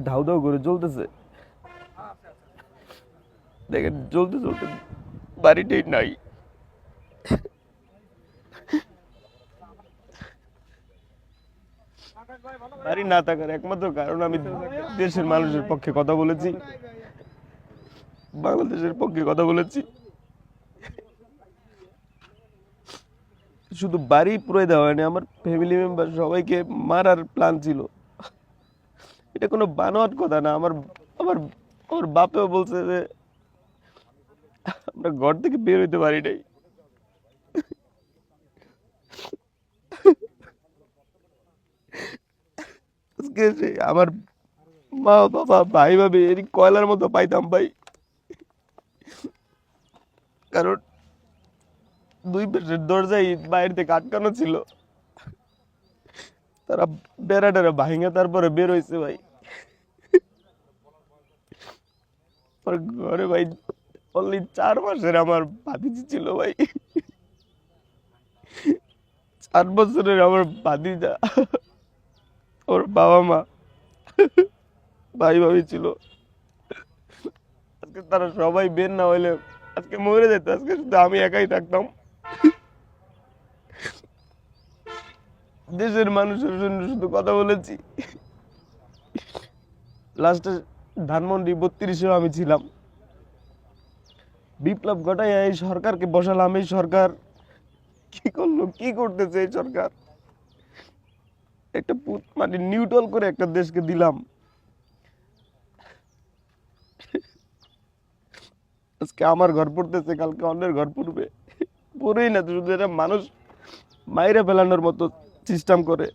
ধাউ ধাউ করে জ্বলতেছে, দেখেন জ্বলতে জ্বলতে বাড়িটাই নাই। বাড়ি না থাকার একমাত্র কারণ আমি দেশের মানুষের পক্ষে কথা বলেছি, বাংলাদেশের পক্ষে কথা বলেছি। শুধু বাড়ি পুরো দেওয়া হয়নি, আমার ফ্যামিলি মেম্বার সবাইকে মারার প্ল্যান ছিল। এটা কোনো বানোয়াট কথা না। আমার আমার আমার বাপেও বলছে যে আমরা ঘর থেকে বের হইতে পারি নাই। আজকে যে আমার মা বাবা ভাই ভাবি এর কয়লার মতো পাইতাম ভাই, কারণ দুই পাশের দরজায় বাইরে থেকে আটকানো ছিল, তারা বেড়া টেরা ভাঙে তারপরে বের হয়েছে ভাই। আমার ঘরে ভাই অনলি 4 মাসের আমার ভাতিজি ছিল ভাই, 4 বছরের আমার ভাতিজা, ওর বাবা মা ভাই ভাবি ছিল। আজকে তারা সবাই বের না হইলে আজকে মরে যেত, আজকে শুধু আমি একাই থাকতাম। দেশের মানুষের জন্য শুধু কথা বলেছি। লাস্টে ধানমন্ডি 32-এও আমি ছিলাম। বিপ্লব ঘটাই এই সরকারকে বসালাম। এই সরকার কি করলো, কি করতেছে এই সরকার? একটা মানে নিউট্রাল করে একটা দেশকে দিলাম। আজকে আমার ঘর পড়তেছে, কালকে অন্যের ঘর পড়বে। পড়েই না তো, শুধু এটা মানুষ মাইরে ফেলানোর মতো সিস্টেম করে।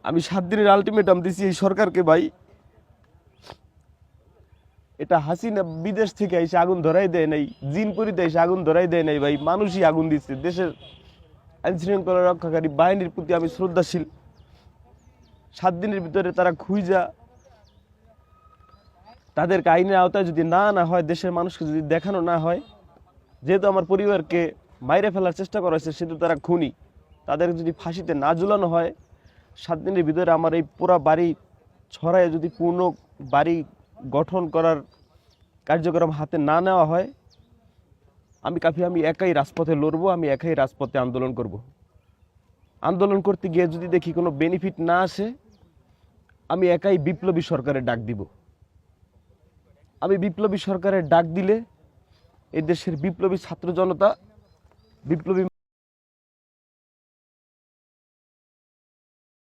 আমি 7 দিনের আলটিমেটাম দিছি এই সরকারকে ভাই। এটা হাসিনা বিদেশ থেকে এসে আগুন ধরাই দেয় নাই, জিনপুরিতে এসে আগুন ধরাই দেয় নাই ভাই, মানুষই আগুন দিচ্ছে। দেশের আইন শৃঙ্খলা রক্ষাকারী বাহিনীর প্রতি আমি শ্রদ্ধাশীল। 7 দিনের ভিতরে তারা খুঁজা তাদেরকে আইনের আওতায় যদি না আনা হয়, দেশের মানুষকে যদি দেখানো না হয়, যেহেতু আমার পরিবারকে মাইরে ফেলার চেষ্টা করা হয়েছে, সেহেতু তারা খুনি, তাদের যদি ফাঁসিতে না ঝুলানো হয়, 7 দিনের ভিতরে আমার এই পুরা বাড়ি ছড়ায় যদি পূর্ণ বাড়ি গঠন করার কার্যক্রম হাতে না নেওয়া হয়, আমি একাই রাজপথে লড়বো, আমি একাই রাজপথে আন্দোলন করব। আন্দোলন করতে গিয়ে যদি দেখি কোনো বেনিফিট না আসে, আমি একাই বিপ্লবী সরকারের ডাক দিব। আমি বিপ্লবী সরকারের ডাক দিলে এই দেশের বিপ্লবী ছাত্র জনতা, বিপ্লবী